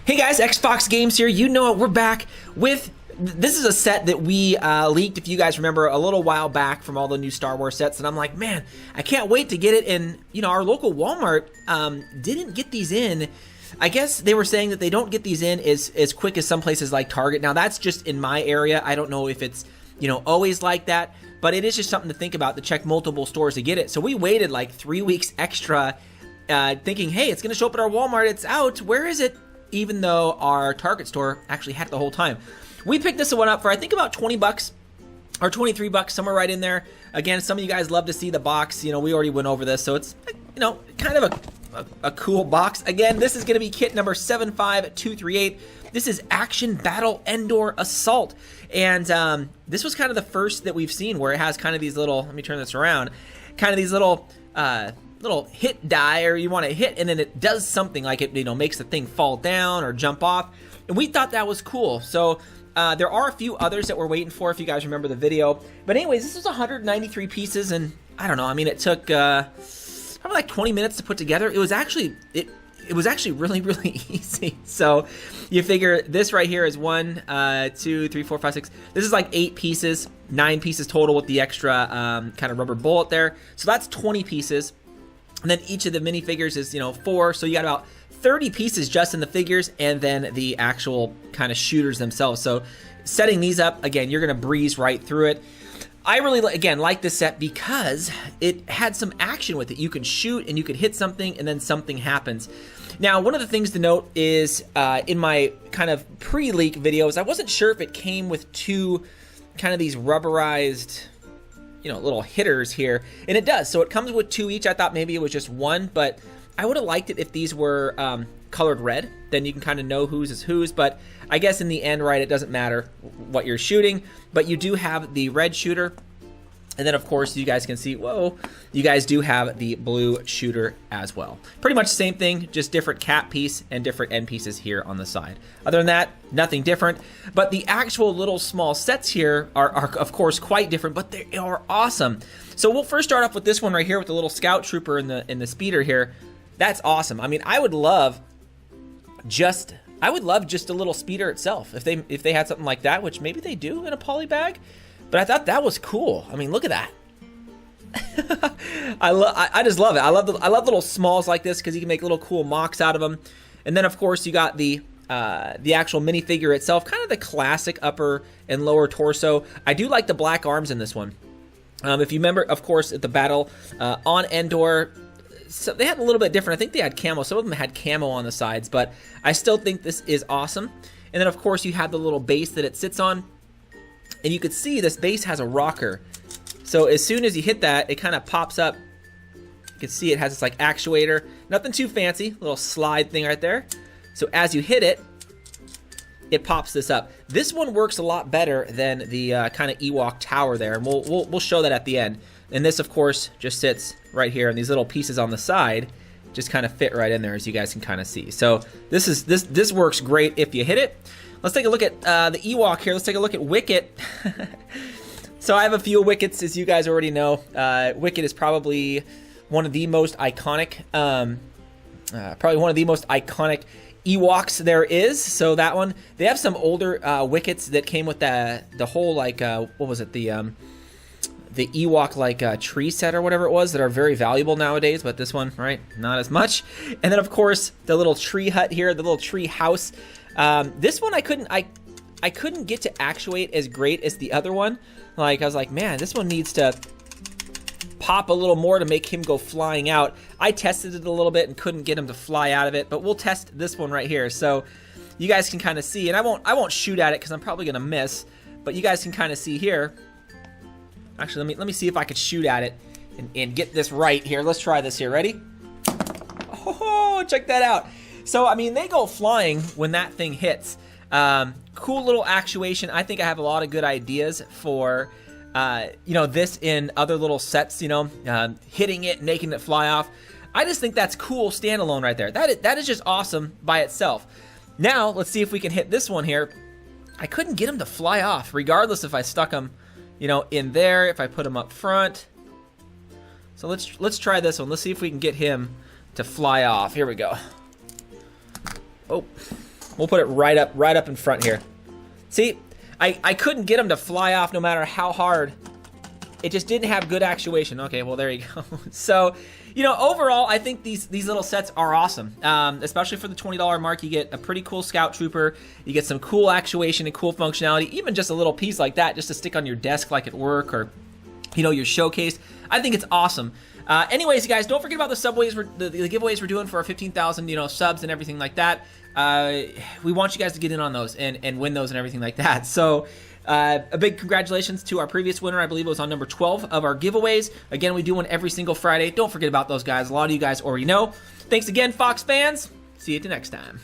Hey guys, Xbox Games here. You know it, we're back with... This is a set that we leaked, if you guys remember, a little while back from all the new Star Wars sets, and I'm like, man, I can't wait to get it. And, you know, our local Walmart didn't get these in. I guess they were saying that they don't get these in as quick as some places like Target. Now, that's just in my area. I don't know if it's, you know, always like that, but it is just something to think about, to check multiple stores to get it. So we waited like 3 weeks extra, thinking, hey, it's going to show up at our Walmart. It's out. Where is it? Even though our Target store actually had it the whole time. We picked this one up for, I think, about 20 bucks or 23 bucks, somewhere right in there. Again, some of you guys love to see the box. You know, we already went over this, so it's, you know, kind of a cool box. Again, this is going to be kit number 75238. This is Action Battle Endor Assault. And this was kind of the first that we've seen where it has kind of these little, let me turn this around, kind of these little hit die, or you want to hit and then it does something, like it, you know, makes the thing fall down or jump off. And we thought that was cool. So there are a few others that we're waiting for, if you guys remember the video. But anyways, this was 193 pieces, and I don't know, I mean, it took probably like 20 minutes to put together. It was actually really, really easy. So you figure this right here is 1, 2, 3, 4, 5, 6. This is like 8 pieces, 9 pieces total with the extra kind of rubber bullet there. So that's 20 pieces. And then each of the minifigures is, you know, 4. So you got about 30 pieces just in the figures, and then the actual kind of shooters themselves. So setting these up, again, you're going to breeze right through it. I really, again, like this set because it had some action with it. You can shoot and you can hit something and then something happens. Now, one of the things to note is in my kind of pre-leak videos, I wasn't sure if it came with 2 kind of these rubberized, you know, little hitters here, and it does. So it comes with 2 each. I thought maybe it was just 1, but I would have liked it if these were colored red. Then you can kind of know whose is whose, but I guess in the end, right, it doesn't matter what you're shooting, but you do have the red shooter. And then, of course, you guys can see, whoa, you guys do have the blue shooter as well. Pretty much the same thing, just different cap piece and different end pieces here on the side. Other than that, nothing different. But the actual little small sets here are of course, quite different, but they are awesome. So we'll first start off with this one right here with the little scout trooper in the speeder here. That's awesome. I mean, I would love just a little speeder itself if they had something like that, which maybe they do in a poly bag. But I thought that was cool. I mean, look at that. I just love it. I love little smalls like this because you can make little cool mocks out of them. And then, of course, you got the actual minifigure itself, kind of the classic upper and lower torso. I do like the black arms in this one. If you remember, of course, at the battle on Endor, so they had a little bit different. I think they had camo. Some of them had camo on the sides, but I still think this is awesome. And then, of course, you have the little base that it sits on. And you could see this base has a rocker. So as soon as you hit that, it kind of pops up. You can see it has this like actuator. Nothing too fancy. Little slide thing right there. So as you hit it, it pops this up. This one works a lot better than the kind of Ewok tower there. And we'll show that at the end. And this, of course, just sits right here. And these little pieces on the side just kind of fit right in there, as you guys can kind of see. So this works great if you hit it. Let's take a look at the Ewok here. Let's take a look at Wicket. So I have a few Wickets, as you guys already know. Wicket is probably one of the most iconic, Ewoks there is. So that one, they have some older Wickets that came with the whole like what was it, the Ewok like tree set or whatever it was, that are very valuable nowadays. But this one, right, not as much. And then of course the little tree hut here, the little tree house. This one I couldn't get to actuate as great as the other one. Like, I was like, man, this one needs to pop a little more to make him go flying out. I tested it a little bit and couldn't get him to fly out of it, but we'll test this one right here. So you guys can kind of see, and I won't shoot at it because I'm probably gonna miss, but you guys can kind of see here. Actually, let me see if I could shoot at it and get this right here. Let's try this here. Ready? Oh, check that out. So, I mean, they go flying when that thing hits. Cool little actuation. I think I have a lot of good ideas for, you know, this in other little sets, you know, hitting it, making it fly off. I just think that's cool standalone right there. That is just awesome by itself. Now, let's see if we can hit this one here. I couldn't get him to fly off, regardless if I stuck him, you know, in there, if I put him up front. So let's try this one. Let's see if we can get him to fly off. Here we go. Oh, We'll put it right up in front here. See, I couldn't get them to fly off no matter how hard. It just didn't have good actuation. Okay, well, there you go. So, you know, overall, I think these little sets are awesome. Especially for the $20 mark, you get a pretty cool Scout Trooper. You get some cool actuation and cool functionality. Even just a little piece like that, just to stick on your desk like at work or, you know, your showcase. I think it's awesome. Anyways, you guys, don't forget about the the giveaways we're doing for our 15,000, you know, subs and everything like that. We want you guys to get in on those and win those and everything like that. So, a big congratulations to our previous winner. I believe it was on number 12 of our giveaways. Again, we do one every single Friday. Don't forget about those guys. A lot of you guys already know. Thanks again, Fox fans. See you next time.